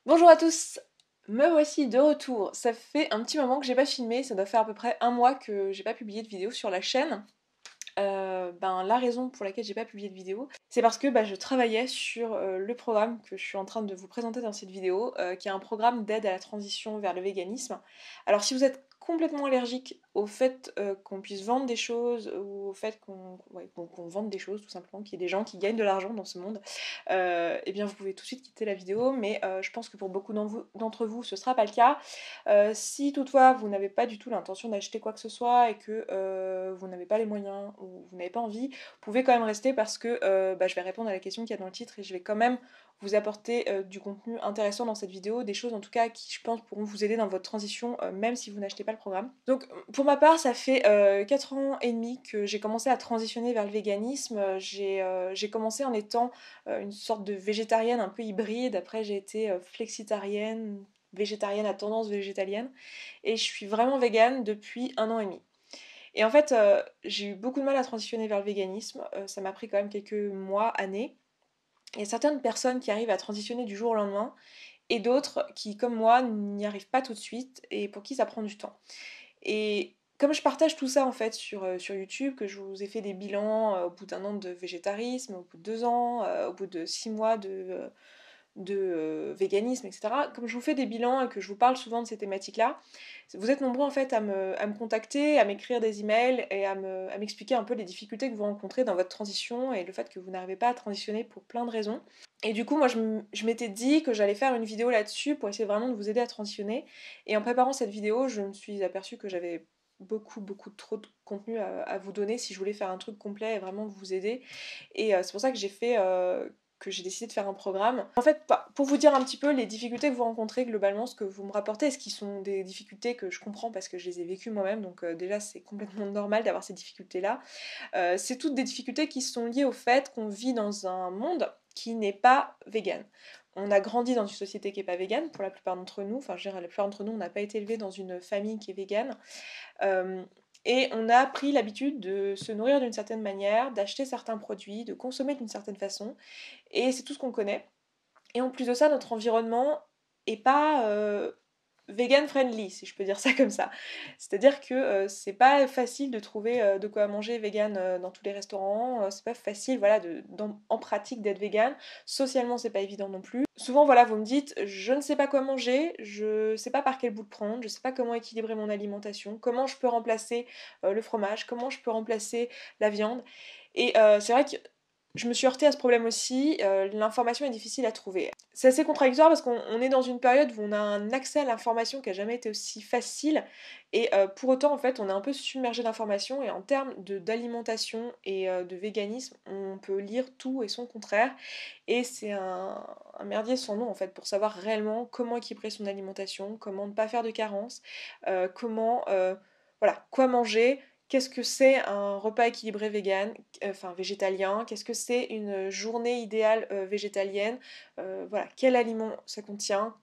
Bonjour à tous, me voici de retour. Ça fait un petit moment que j'ai pas filmé, ça doit faire à peu près un mois que j'ai pas publié de vidéo sur la chaîne. La raison pour laquelle j'ai pas publié de vidéo, c'est parce que je travaillais sur le programme que je suis en train de vous présenter dans cette vidéo, qui est un programme d'aide à la transition vers le véganisme. Alors si vous êtes complètement allergique au fait qu'on puisse vendre des choses ou au fait qu'on vende des choses tout simplement, qu'il y ait des gens qui gagnent de l'argent dans ce monde, eh bien vous pouvez tout de suite quitter la vidéo, mais je pense que pour beaucoup d'entre vous ce sera pas le cas. Si toutefois vous n'avez pas du tout l'intention d'acheter quoi que ce soit et que vous n'avez pas les moyens ou vous n'avez pas envie, vous pouvez quand même rester parce que je vais répondre à la question qu'il y a dans le titre et je vais quand même vous apporter du contenu intéressant dans cette vidéo, des choses en tout cas qui je pense pourront vous aider dans votre transition même si vous n'achetez pas le programme. Donc pour ma part ça fait 4 ans et demi que j'ai commencé à transitionner vers le véganisme. J'ai commencé en étant une sorte de végétarienne un peu hybride, après j'ai été flexitarienne, végétarienne à tendance végétalienne, et je suis vraiment végane depuis un an et demi. Et en fait, j'ai eu beaucoup de mal à transitionner vers le véganisme, ça m'a pris quand même quelques mois, années. Il y a certaines personnes qui arrivent à transitionner du jour au lendemain, et d'autres qui, comme moi, n'y arrivent pas tout de suite, et pour qui ça prend du temps. Et comme je partage tout ça en fait sur YouTube, que je vous ai fait des bilans au bout d'un an de végétarisme, au bout de 2 ans, au bout de 6 mois de véganisme, etc. Comme je vous fais des bilans et que je vous parle souvent de ces thématiques-là, vous êtes nombreux en fait à me contacter, à m'écrire des emails et à m'expliquer un peu les difficultés que vous rencontrez dans votre transition et le fait que vous n'arrivez pas à transitionner pour plein de raisons. Et du coup, moi je m'étais dit que j'allais faire une vidéo là-dessus pour essayer vraiment de vous aider à transitionner. Et en préparant cette vidéo, je me suis aperçue que j'avais beaucoup trop de contenu à vous donner si je voulais faire un truc complet et vraiment vous aider. Et c'est pour ça que j'ai décidé de faire un programme. En fait, pour vous dire un petit peu les difficultés que vous rencontrez globalement, ce que vous me rapportez, ce qui sont des difficultés que je comprends parce que je les ai vécues moi-même, donc déjà c'est complètement normal d'avoir ces difficultés-là. C'est toutes des difficultés qui sont liées au fait qu'on vit dans un monde qui n'est pas vegan. On a grandi dans une société qui n'est pas végane pour la plupart d'entre nous, enfin je dirais la plupart d'entre nous on n'a pas été élevés dans une famille qui est végane. Euh, et on a pris l'habitude de se nourrir d'une certaine manière, d'acheter certains produits, de consommer d'une certaine façon, et c'est tout ce qu'on connaît. Et en plus de ça, notre environnement est pas vegan friendly, si je peux dire ça comme ça. C'est-à-dire que c'est pas facile de trouver de quoi manger vegan dans tous les restaurants, c'est pas facile voilà, en pratique d'être vegan. Socialement, c'est pas évident non plus. Souvent, voilà, vous me dites, je ne sais pas quoi manger, je sais pas par quel bout le prendre, je sais pas comment équilibrer mon alimentation, comment je peux remplacer le fromage, comment je peux remplacer la viande. Et c'est vrai que je me suis heurtée à ce problème aussi, l'information est difficile à trouver. C'est assez contradictoire parce qu'on est dans une période où on a un accès à l'information qui a jamais été aussi facile et pour autant en fait on est un peu submergé d'informations et en termes d'alimentation et de véganisme on peut lire tout et son contraire et c'est un merdier sans nom en fait pour savoir réellement comment équilibrer son alimentation, comment ne pas faire de carence, comment voilà quoi manger. Qu'est-ce que c'est un repas équilibré vegan, enfin végétalien? Qu'est-ce que c'est une journée idéale végétalienne? Voilà, quel aliment ça contient?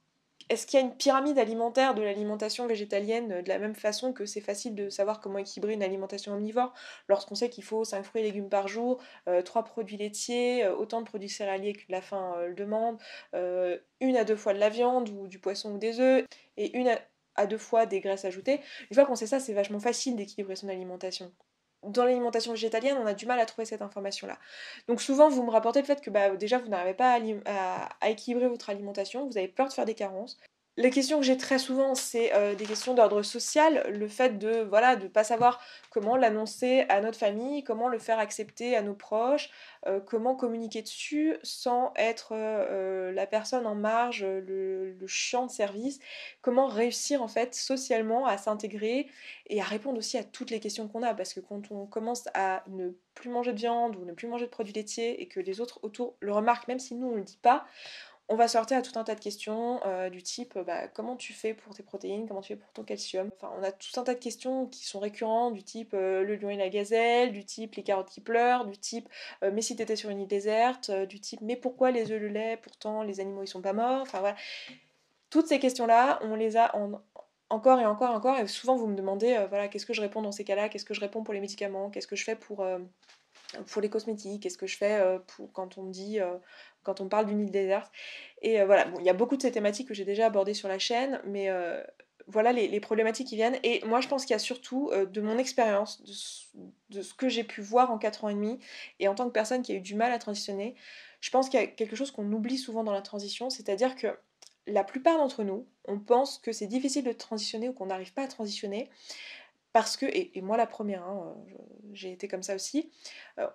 Est-ce qu'il y a une pyramide alimentaire de l'alimentation végétalienne de la même façon que c'est facile de savoir comment équilibrer une alimentation omnivore lorsqu'on sait qu'il faut 5 fruits et légumes par jour, 3 produits laitiers, autant de produits céréaliers que la faim le demande, 1 à 2 fois de la viande ou du poisson ou des œufs et 1 à 2 fois des graisses ajoutées. Une fois qu'on sait ça, c'est vachement facile d'équilibrer son alimentation. Dans l'alimentation végétalienne, on a du mal à trouver cette information-là. Donc souvent, vous me rapportez le fait que déjà, vous n'arrivez pas à équilibrer votre alimentation, vous avez peur de faire des carences. Les questions que j'ai très souvent, c'est des questions d'ordre social, le fait de voilà de pas savoir comment l'annoncer à notre famille, comment le faire accepter à nos proches, comment communiquer dessus sans être la personne en marge, le chiant de service, comment réussir en fait socialement à s'intégrer et à répondre aussi à toutes les questions qu'on a, parce que quand on commence à ne plus manger de viande ou ne plus manger de produits laitiers et que les autres autour le remarquent, même si nous on le dit pas, on va sortir à tout un tas de questions du type comment tu fais pour tes protéines, comment tu fais pour ton calcium. Enfin, on a tout un tas de questions qui sont récurrentes du type le lion et la gazelle, du type les carottes qui pleurent, du type mais si t'étais sur une île déserte, du type mais pourquoi les œufs le lait, pourtant les animaux ils sont pas morts. Enfin voilà, toutes ces questions-là, on les a encore et encore et encore, et souvent vous me demandez voilà qu'est-ce que je réponds dans ces cas-là, qu'est-ce que je réponds pour les médicaments, qu'est-ce que je fais pour les cosmétiques, qu'est-ce que je fais pour quand on me dit quand on parle d'une île déserte. Et voilà, bon, il y a beaucoup de ces thématiques que j'ai déjà abordées sur la chaîne, mais voilà les problématiques qui viennent. Et moi, je pense qu'il y a surtout, de mon expérience, de ce que j'ai pu voir en 4 ans et demi, et en tant que personne qui a eu du mal à transitionner, je pense qu'il y a quelque chose qu'on oublie souvent dans la transition, c'est-à-dire que la plupart d'entre nous, on pense que c'est difficile de transitionner ou qu'on n'arrive pas à transitionner parce que, et moi la première, hein, j'ai été comme ça aussi,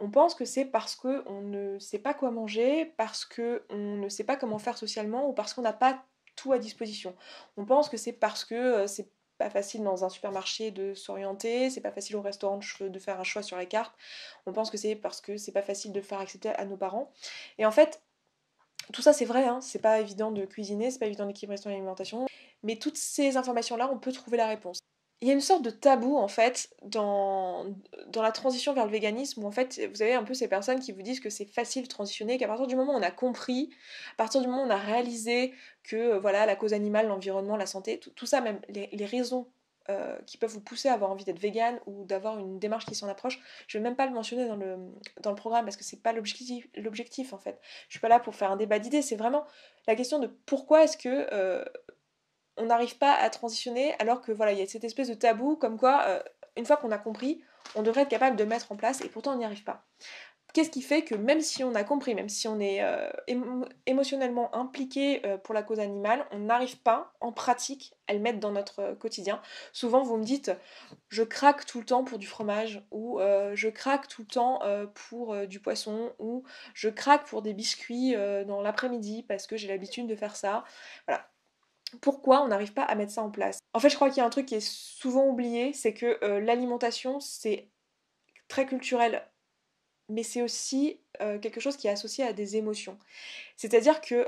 on pense que c'est parce qu'on ne sait pas quoi manger, parce qu'on ne sait pas comment faire socialement ou parce qu'on n'a pas tout à disposition. On pense que c'est parce que c'est pas facile dans un supermarché de s'orienter, c'est pas facile au restaurant de faire un choix sur la carte, on pense que c'est parce que c'est pas facile de le faire accepter à nos parents. Et en fait, tout ça c'est vrai, hein, c'est pas évident de cuisiner, c'est pas évident d'équilibrer son alimentation, mais toutes ces informations-là, on peut trouver la réponse. Il y a une sorte de tabou en fait dans la transition vers le véganisme où en fait vous avez un peu ces personnes qui vous disent que c'est facile de transitionner, qu'à partir du moment où on a compris, à partir du moment où on a réalisé que voilà la cause animale, l'environnement, la santé, tout ça, même les raisons qui peuvent vous pousser à avoir envie d'être vegan ou d'avoir une démarche qui s'en approche, je vais même pas le mentionner dans le programme parce que c'est pas l'objectif en fait. Je suis pas là pour faire un débat d'idées, c'est vraiment la question de pourquoi est-ce que on n'arrive pas à transitionner alors que voilà, il y a cette espèce de tabou comme quoi, une fois qu'on a compris, on devrait être capable de mettre en place et pourtant on n'y arrive pas. Qu'est-ce qui fait que même si on a compris, même si on est émotionnellement impliqué pour la cause animale, on n'arrive pas en pratique à le mettre dans notre quotidien. Souvent vous me dites je craque tout le temps pour du fromage ou je craque tout le temps pour du poisson ou je craque pour des biscuits dans l'après-midi parce que j'ai l'habitude de faire ça. Voilà, pourquoi on n'arrive pas à mettre ça en place? En fait, je crois qu'il y a un truc qui est souvent oublié, c'est que l'alimentation, c'est très culturel, mais c'est aussi quelque chose qui est associé à des émotions. C'est-à-dire que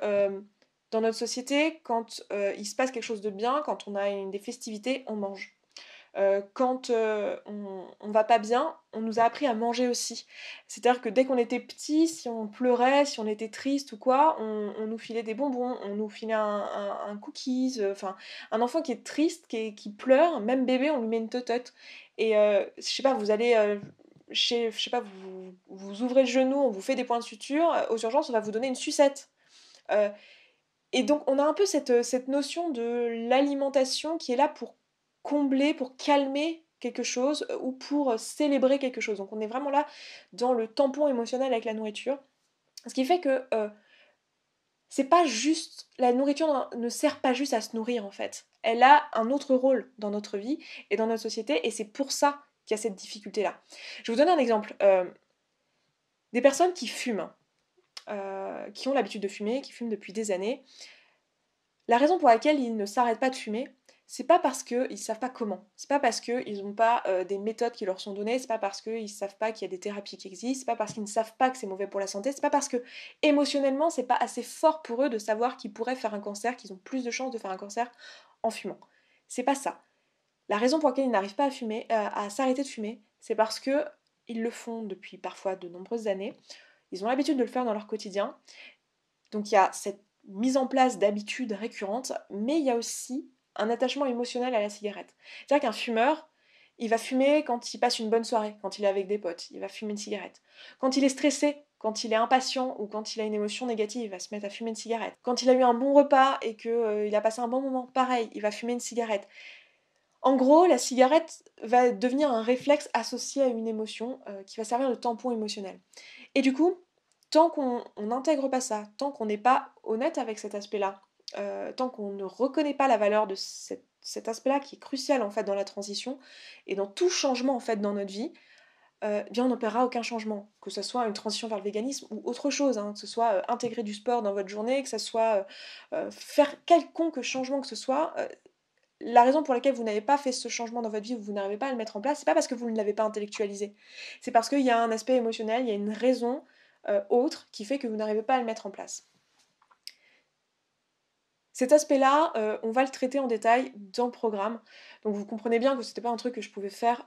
dans notre société, quand il se passe quelque chose de bien, quand on a des festivités, on mange. Quand on va pas bien, on nous a appris à manger aussi. C'est-à-dire que dès qu'on était petit, si on pleurait, si on était triste ou quoi, on nous filait des bonbons, on nous filait un cookies, enfin un enfant qui est triste, qui pleure, même bébé, on lui met une totote. Et je sais pas, vous allez je sais pas, vous ouvrez le genou, on vous fait des points de suture, aux urgences, on va vous donner une sucette. Euh, et donc on a un peu cette notion de l'alimentation qui est là pour combler, pour calmer quelque chose ou pour célébrer quelque chose. Donc on est vraiment là dans le tampon émotionnel avec la nourriture. Ce qui fait que c'est pas juste. La nourriture ne sert pas juste à se nourrir en fait. Elle a un autre rôle dans notre vie et dans notre société et c'est pour ça qu'il y a cette difficulté-là. Je vais vous donner un exemple. Des personnes qui fument, qui ont l'habitude de fumer, qui fument depuis des années, la raison pour laquelle ils ne s'arrêtent pas de fumer, c'est pas parce qu'ils savent pas comment, c'est pas parce qu'ils n'ont pas des méthodes qui leur sont données, c'est pas parce qu'ils savent pas qu'il y a des thérapies qui existent, c'est pas parce qu'ils ne savent pas que c'est mauvais pour la santé, c'est pas parce que émotionnellement c'est pas assez fort pour eux de savoir qu'ils pourraient faire un cancer, qu'ils ont plus de chances de faire un cancer en fumant. C'est pas ça. La raison pour laquelle ils n'arrivent pas à fumer, à s'arrêter de fumer, c'est parce que ils le font depuis parfois de nombreuses années. Ils ont l'habitude de le faire dans leur quotidien. Donc il y a cette mise en place d'habitudes récurrentes, mais il y a aussi un attachement émotionnel à la cigarette. C'est-à-dire qu'un fumeur, il va fumer quand il passe une bonne soirée, quand il est avec des potes, il va fumer une cigarette. Quand il est stressé, quand il est impatient ou quand il a une émotion négative, il va se mettre à fumer une cigarette. Quand il a eu un bon repas et que il a passé un bon moment, pareil, il va fumer une cigarette. En gros, la cigarette va devenir un réflexe associé à une émotion qui va servir de tampon émotionnel. Et du coup, tant qu'on n'intègre pas ça, tant qu'on n'est pas honnête avec cet aspect-là, tant qu'on ne reconnaît pas la valeur de cet aspect-là qui est crucial en fait dans la transition et dans tout changement en fait dans notre vie, bien on n'opérera aucun changement, que ce soit une transition vers le véganisme ou autre chose, hein, que ce soit intégrer du sport dans votre journée, que ce soit faire quelconque changement que ce soit. La raison pour laquelle vous n'avez pas fait ce changement dans votre vie ou vous n'arrivez pas à le mettre en place, c'est pas parce que vous ne l'avez pas intellectualisé. C'est parce qu'il y a un aspect émotionnel, il y a une raison autre qui fait que vous n'arrivez pas à le mettre en place. Cet aspect-là, on va le traiter en détail dans le programme. Donc vous comprenez bien que c'était pas un truc que je pouvais faire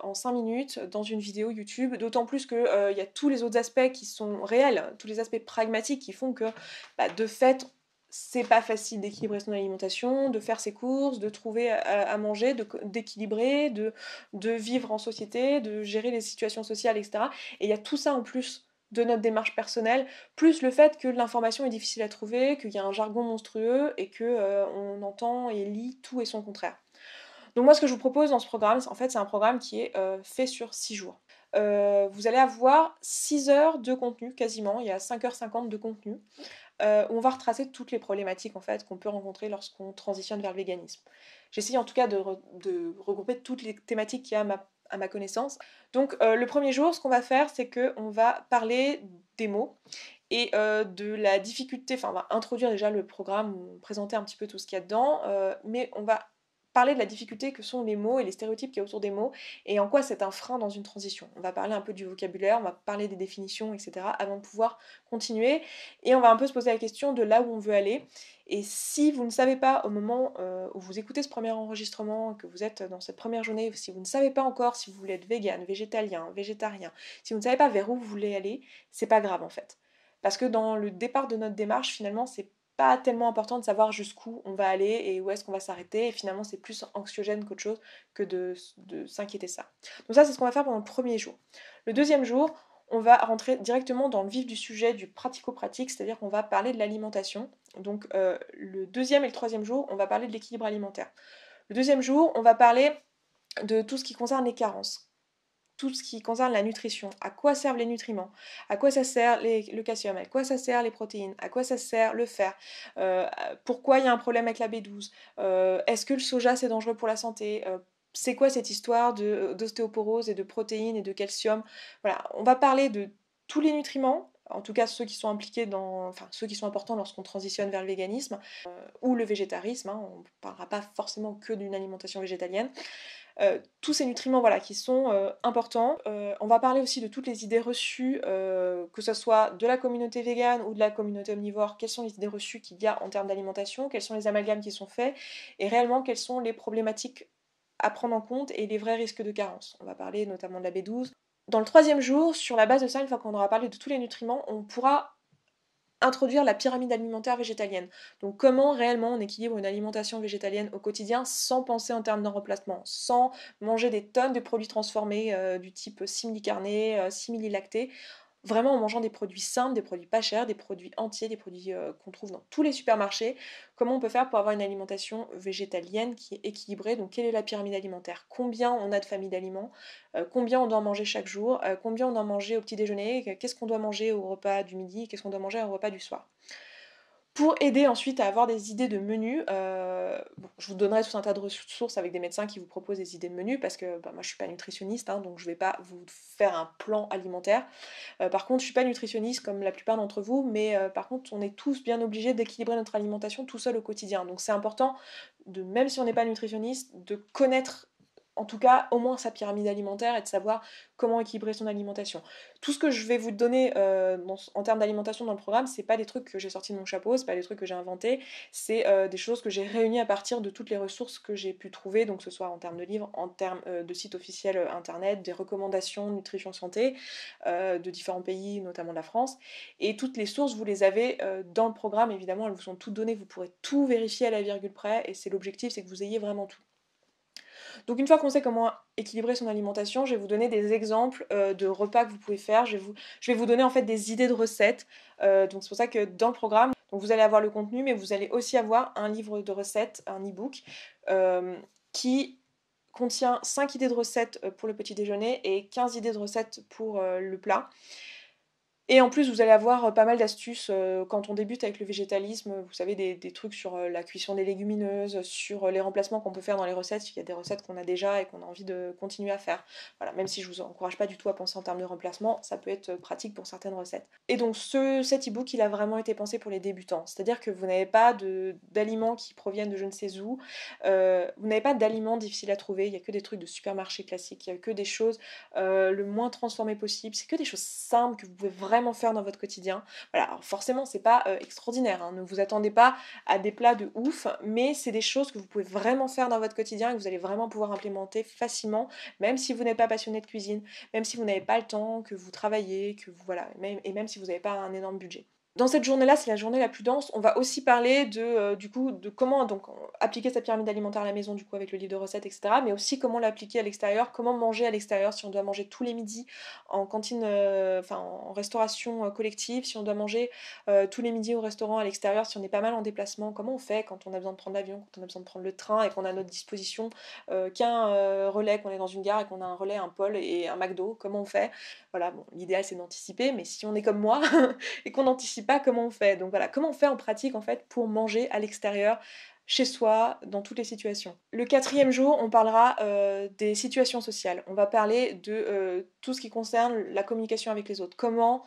en 5 minutes dans une vidéo YouTube, d'autant plus qu'il y a tous les autres aspects qui sont réels, tous les aspects pragmatiques qui font que, bah, de fait, c'est pas facile d'équilibrer son alimentation, de faire ses courses, de trouver à manger, d'équilibrer, de vivre en société, de gérer les situations sociales, etc. Et il y a tout ça en plus de notre démarche personnelle, plus le fait que l'information est difficile à trouver, qu'il y a un jargon monstrueux et que on entend et lit tout et son contraire. Donc moi ce que je vous propose dans ce programme, en fait c'est un programme qui est fait sur 6 jours. Vous allez avoir 6 heures de contenu quasiment, il y a 5h50 de contenu, où on va retracer toutes les problématiques en fait qu'on peut rencontrer lorsqu'on transitionne vers le véganisme. J'essaye en tout cas de regrouper toutes les thématiques qu'il y a à ma connaissance. Donc le premier jour, ce qu'on va faire, c'est qu'on va parler des mots et de la difficulté, enfin on va introduire déjà le programme, présenter un petit peu tout ce qu'il y a dedans, mais on va parler de la difficulté que sont les mots et les stéréotypes qu'il y a autour des mots et en quoi c'est un frein dans une transition. On va parler un peu du vocabulaire, on va parler des définitions, etc. avant de pouvoir continuer et on va un peu se poser la question de là où on veut aller. Et si vous ne savez pas au moment où vous écoutez ce premier enregistrement, que vous êtes dans cette première journée, si vous ne savez pas encore si vous voulez être vegan, végétalien, végétarien, si vous ne savez pas vers où vous voulez aller, c'est pas grave en fait. Parce que dans le départ de notre démarche, finalement, c'est pas tellement important de savoir jusqu'où on va aller et où est-ce qu'on va s'arrêter. Et finalement, c'est plus anxiogène qu'autre chose que de s'inquiéter ça. Donc ça, c'est ce qu'on va faire pendant le premier jour. Le deuxième jour, on va rentrer directement dans le vif du sujet du pratico-pratique, c'est-à-dire qu'on va parler de l'alimentation. Donc le deuxième et le troisième jour, on va parler de l'équilibre alimentaire. Le deuxième jour, on va parler de tout ce qui concerne les carences, tout ce qui concerne la nutrition, à quoi servent les nutriments, à quoi ça sert le calcium, à quoi ça sert les protéines, à quoi ça sert le fer, pourquoi il y a un problème avec la B12, est-ce que le soja c'est dangereux pour la santé, c'est quoi cette histoire d'ostéoporose et de protéines et de calcium. Voilà, on va parler de tous les nutriments, en tout cas ceux qui sont impliqués enfin ceux qui sont importants lorsqu'on transitionne vers le véganisme ou le végétarisme, hein, on ne parlera pas forcément que d'une alimentation végétalienne. Tous ces nutriments voilà, qui sont importants. On va parler aussi de toutes les idées reçues, que ce soit de la communauté végane ou de la communauté omnivore, quelles sont les idées reçues qu'il y a en termes d'alimentation, quels sont les amalgames qui sont faits, et réellement quelles sont les problématiques à prendre en compte et les vrais risques de carence. On va parler notamment de la B12. Dans le troisième jour, sur la base de ça, une fois qu'on aura parlé de tous les nutriments, on pourra introduire la pyramide alimentaire végétalienne. Donc comment réellement on équilibre une alimentation végétalienne au quotidien sans penser en termes de remplacement, sans manger des tonnes de produits transformés du type simili-carné, simili-lacté, vraiment en mangeant des produits simples, des produits pas chers, des produits entiers, des produits qu'on trouve dans tous les supermarchés. Comment on peut faire pour avoir une alimentation végétalienne qui est équilibrée? Donc quelle est la pyramide alimentaire? Combien on a de familles d'aliments? Combien on doit en manger chaque jour? Combien on doit manger au petit déjeuner? Qu'est-ce qu'on doit manger au repas du midi? Qu'est-ce qu'on doit manger au repas du soir? Pour aider ensuite à avoir des idées de menus, bon, je vous donnerai tout un tas de ressources avec des médecins qui vous proposent des idées de menus parce que bah, moi je suis pas nutritionniste, hein, donc je vais pas vous faire un plan alimentaire. Par contre, je suis pas nutritionniste comme la plupart d'entre vous, mais par contre, on est tous bien obligés d'équilibrer notre alimentation tout seul au quotidien. Donc c'est important, même si on n'est pas nutritionniste, de connaître en tout cas au moins sa pyramide alimentaire et de savoir comment équilibrer son alimentation. Tout ce que je vais vous donner en termes d'alimentation dans le programme, c'est pas des trucs que j'ai sortis de mon chapeau, c'est pas des trucs que j'ai inventés, c'est des choses que j'ai réunies à partir de toutes les ressources que j'ai pu trouver, donc que ce soit en termes de livres, en termes de sites officiels internet, des recommandations nutrition santé de différents pays, notamment de la France. Et toutes les sources, vous les avez dans le programme, évidemment, elles vous sont toutes données, vous pourrez tout vérifier à la virgule près, et c'est l'objectif, c'est que vous ayez vraiment tout. Donc une fois qu'on sait comment équilibrer son alimentation, je vais vous donner des exemples de repas que vous pouvez faire. Je vais vous donner en fait des idées de recettes. Donc c'est pour ça que dans le programme, donc vous allez avoir le contenu, mais vous allez aussi avoir un livre de recettes, un e-book, qui contient 5 idées de recettes pour le petit déjeuner et 15 idées de recettes pour le plat. Et en plus, vous allez avoir pas mal d'astuces quand on débute avec le végétalisme. Vous savez, des trucs sur la cuisson des légumineuses, sur les remplacements qu'on peut faire dans les recettes. Il y a des recettes qu'on a déjà et qu'on a envie de continuer à faire. Voilà, même si je vous encourage pas du tout à penser en termes de remplacement, ça peut être pratique pour certaines recettes. Et donc, cet e-book, il a vraiment été pensé pour les débutants. C'est-à-dire que vous n'avez pas d'aliments qui proviennent de je ne sais où. Vous n'avez pas d'aliments difficiles à trouver. Il n'y a que des trucs de supermarché classique. Il n'y a que des choses le moins transformées possible. C'est que des choses simples que vous pouvez vraiment faire dans votre quotidien. Voilà, alors forcément c'est pas extraordinaire, hein. Ne vous attendez pas à des plats de ouf, mais c'est des choses que vous pouvez vraiment faire dans votre quotidien et que vous allez vraiment pouvoir implémenter facilement, même si vous n'êtes pas passionné de cuisine, même si vous n'avez pas le temps, que vous travaillez, que vous voilà, et même si vous n'avez pas un énorme budget. Dans cette journée-là, c'est la journée la plus dense. On va aussi parler du coup, de comment donc appliquer sa pyramide alimentaire à la maison, du coup, avec le livre de recettes, etc. Mais aussi comment l'appliquer à l'extérieur, comment manger à l'extérieur, si on doit manger tous les midis en cantine, enfin en restauration collective, si on doit manger tous les midis au restaurant à l'extérieur, si on est pas mal en déplacement, comment on fait quand on a besoin de prendre l'avion, quand on a besoin de prendre le train et qu'on a à notre disposition qu'un relais, qu'on est dans une gare et qu'on a un relais, un pôle et un McDo, comment on fait? Voilà, bon, l'idéal c'est d'anticiper, mais si on est comme moi, et qu'on n'anticipe pas comment on fait. Donc voilà, comment on fait en pratique en fait pour manger à l'extérieur, chez soi, dans toutes les situations. Le quatrième jour, on parlera des situations sociales. On va parler de tout ce qui concerne la communication avec les autres. Comment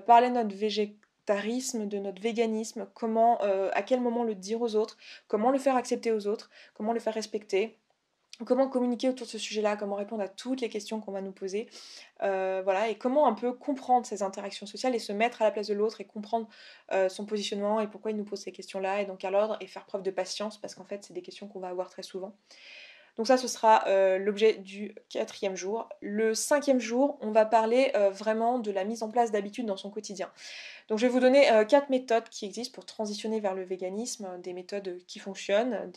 parler de notre végétarisme, de notre véganisme, comment, à quel moment le dire aux autres, comment le faire accepter aux autres, comment le faire respecter. Comment communiquer autour de ce sujet-là, comment répondre à toutes les questions qu'on va nous poser, voilà, et comment un peu comprendre ces interactions sociales et se mettre à la place de l'autre et comprendre son positionnement et pourquoi il nous pose ces questions-là et dans quel ordre et faire preuve de patience parce qu'en fait c'est des questions qu'on va avoir très souvent. Donc ça, ce sera l'objet du quatrième jour. Le cinquième jour, on va parler vraiment de la mise en place d'habitudes dans son quotidien. Donc je vais vous donner 4 méthodes qui existent pour transitionner vers le véganisme, des méthodes qui fonctionnent,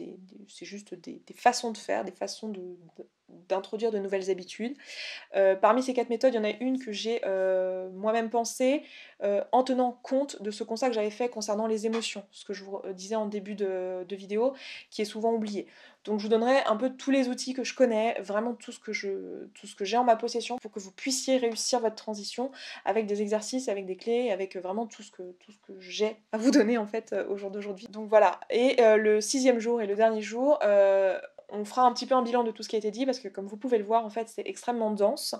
c'est juste des façons de faire, des façons d'introduire de nouvelles habitudes. Parmi ces 4 méthodes, il y en a une que j'ai moi-même pensée en tenant compte de ce constat que j'avais fait concernant les émotions, ce que je vous disais en début de vidéo, qui est souvent oublié. Donc je vous donnerai un peu tous les outils que je connais, vraiment tout ce que j'ai en ma possession pour que vous puissiez réussir votre transition avec des exercices, avec des clés, avec vraiment tout ce que j'ai à vous donner en fait au jour d'aujourd'hui. Donc voilà. Et le sixième jour et le dernier jour, on fera un petit peu un bilan de tout ce qui a été dit parce que comme vous pouvez le voir en fait c'est extrêmement dense.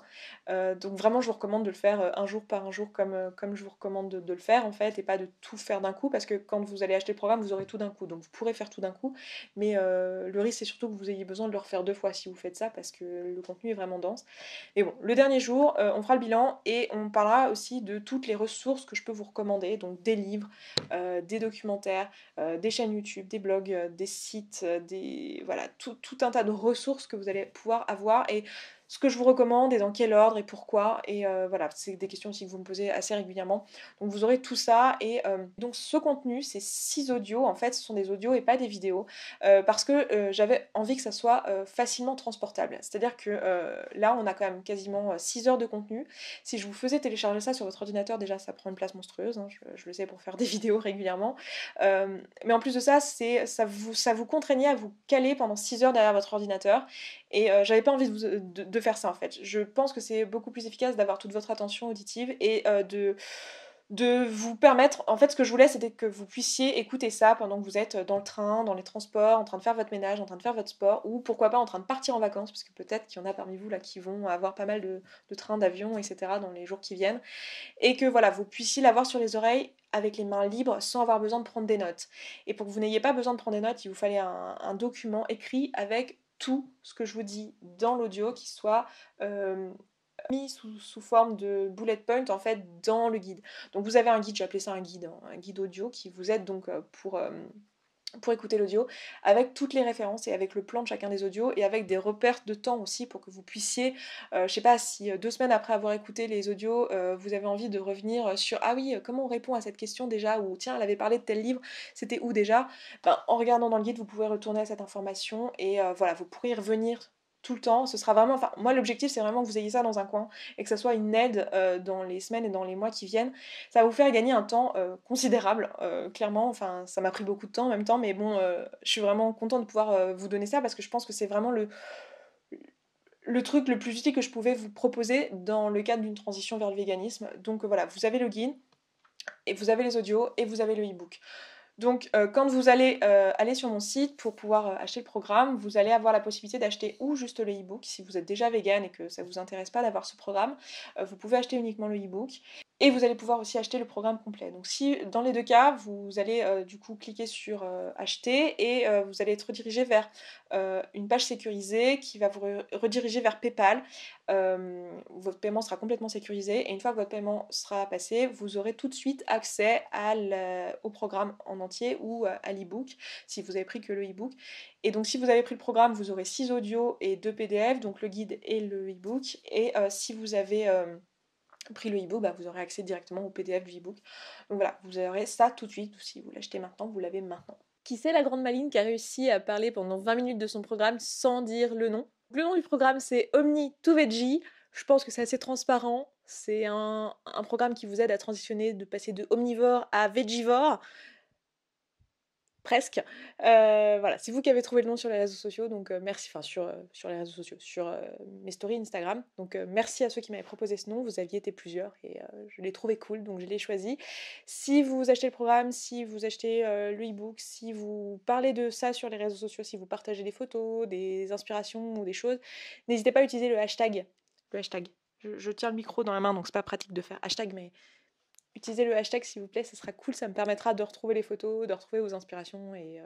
Donc vraiment je vous recommande de le faire un jour par un jour comme je vous recommande de le faire en fait et pas de tout faire d'un coup parce que quand vous allez acheter le programme vous aurez tout d'un coup donc vous pourrez faire tout d'un coup mais le risque c'est surtout que vous ayez besoin de le refaire 2 fois si vous faites ça parce que le contenu est vraiment dense. Et bon, le dernier jour on fera le bilan et on parlera aussi de toutes les ressources que je peux vous recommander, donc des livres, des documentaires, des chaînes YouTube, des blogs, des sites, voilà, tout un tas de ressources que vous allez pouvoir avoir et ce que je vous recommande et dans quel ordre et pourquoi. Et voilà, c'est des questions aussi que vous me posez assez régulièrement. Donc vous aurez tout ça. Et donc ce contenu, c'est 6 audios. En fait, ce sont des audios et pas des vidéos. Parce que j'avais envie que ça soit facilement transportable. C'est-à-dire que là, on a quand même quasiment 6 heures de contenu. Si je vous faisais télécharger ça sur votre ordinateur, déjà, ça prend une place monstrueuse. Hein, je le sais pour faire des vidéos régulièrement. Mais en plus de ça, ça vous contraignait à vous caler pendant 6 heures derrière votre ordinateur. Et j'avais pas envie de faire ça en fait. Je pense que c'est beaucoup plus efficace d'avoir toute votre attention auditive et de vous permettre, en fait ce que je voulais c'était que vous puissiez écouter ça pendant que vous êtes dans le train, dans les transports, en train de faire votre ménage, en train de faire votre sport, ou pourquoi pas en train de partir en vacances, parce que peut-être qu'il y en a parmi vous là qui vont avoir pas mal de trains, d'avions, etc. dans les jours qui viennent, et que voilà, vous puissiez l'avoir sur les oreilles avec les mains libres sans avoir besoin de prendre des notes. Et pour que vous n'ayez pas besoin de prendre des notes, il vous fallait un document écrit avec tout ce que je vous dis dans l'audio qui soit mis sous forme de bullet point en fait dans le guide. Donc vous avez un guide, j'ai appelé ça un guide audio qui vous aide donc pour écouter l'audio, avec toutes les références et avec le plan de chacun des audios et avec des repères de temps aussi pour que vous puissiez, je sais pas, si 2 semaines après avoir écouté les audios, vous avez envie de revenir sur ah oui, comment on répond à cette question déjà, ou tiens, elle avait parlé de tel livre, c'était où déjà? Ben, en regardant dans le guide, vous pouvez retourner à cette information et voilà, vous pourrez y revenir tout le temps. Ce sera vraiment, enfin, moi l'objectif c'est vraiment que vous ayez ça dans un coin et que ça soit une aide dans les semaines et dans les mois qui viennent. Ça va vous faire gagner un temps considérable, clairement. Enfin, ça m'a pris beaucoup de temps en même temps, mais bon, je suis vraiment contente de pouvoir vous donner ça parce que je pense que c'est vraiment le truc le plus utile que je pouvais vous proposer dans le cadre d'une transition vers le véganisme. Donc voilà, vous avez le guide, et vous avez les audios, et vous avez le e-book. Donc quand vous allez aller sur mon site pour pouvoir acheter le programme, vous allez avoir la possibilité d'acheter ou juste le e-book. Si vous êtes déjà vegan et que ça ne vous intéresse pas d'avoir ce programme, vous pouvez acheter uniquement le e-book. Et vous allez pouvoir aussi acheter le programme complet. Donc si dans les deux cas, vous allez du coup cliquer sur acheter et vous allez être redirigé vers une page sécurisée qui va vous rediriger vers PayPal. Votre paiement sera complètement sécurisé et une fois que votre paiement sera passé, vous aurez tout de suite accès au programme en entier ou à l'e-book si vous avez pris que le e-book. Et donc si vous avez pris le programme, vous aurez 6 audios et 2 PDF, donc le guide et le e-book. Et si vous avez pris le e-book, bah, vous aurez accès directement au PDF du e-book. Donc voilà, vous aurez ça tout de suite, ou si vous l'achetez maintenant, vous l'avez maintenant. Qui c'est la grande maline qui a réussi à parler pendant 20 minutes de son programme sans dire le nom? Le nom du programme c'est Omni to Veggie. Je pense que c'est assez transparent. C'est un programme qui vous aide à transitionner, de passer de omnivore à végivore. Presque. Voilà, c'est vous qui avez trouvé le nom sur les réseaux sociaux, donc merci, enfin sur les réseaux sociaux, sur mes stories Instagram. Donc merci à ceux qui m'avaient proposé ce nom, vous aviez été plusieurs et je l'ai trouvé cool, donc je l'ai choisi. Si vous achetez le programme, si vous achetez le e-book, si vous parlez de ça sur les réseaux sociaux, si vous partagez des photos, des inspirations ou des choses, n'hésitez pas à utiliser le hashtag. Le hashtag. Je tiens le micro dans la main, donc c'est pas pratique de faire hashtag, mais utilisez le hashtag s'il vous plaît, ça sera cool, ça me permettra de retrouver les photos, de retrouver vos inspirations et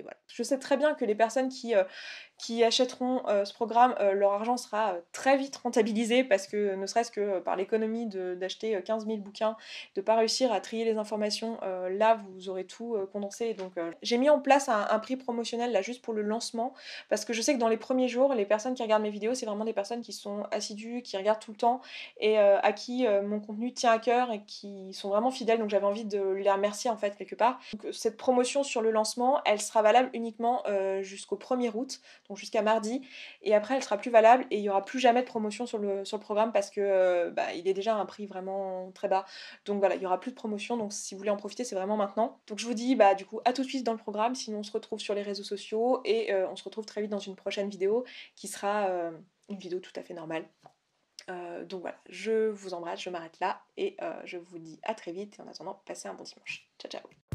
voilà. Je sais très bien que les personnes qui achèteront ce programme, leur argent sera très vite rentabilisé parce que ne serait-ce que par l'économie d'acheter 15 000 bouquins, de ne pas réussir à trier les informations, là vous aurez tout condensé. Donc j'ai mis en place un prix promotionnel là juste pour le lancement parce que je sais que dans les premiers jours, les personnes qui regardent mes vidéos, c'est vraiment des personnes qui sont assidues, qui regardent tout le temps et à qui mon contenu tient à cœur et qui sont vraiment fidèles, donc j'avais envie de les remercier en fait quelque part. Donc, cette promotion sur le lancement, elle sera valable uniquement jusqu'au 1er août, donc jusqu'à mardi, et après elle sera plus valable et il n'y aura plus jamais de promotion sur le programme parce que bah, il est déjà à un prix vraiment très bas, donc voilà, il n'y aura plus de promotion, donc si vous voulez en profiter c'est vraiment maintenant. Donc je vous dis bah du coup à tout de suite dans le programme, sinon on se retrouve sur les réseaux sociaux et on se retrouve très vite dans une prochaine vidéo qui sera une vidéo tout à fait normale. Donc voilà, je vous embrasse, je m'arrête là et je vous dis à très vite et en attendant, passez un bon dimanche. Ciao ciao.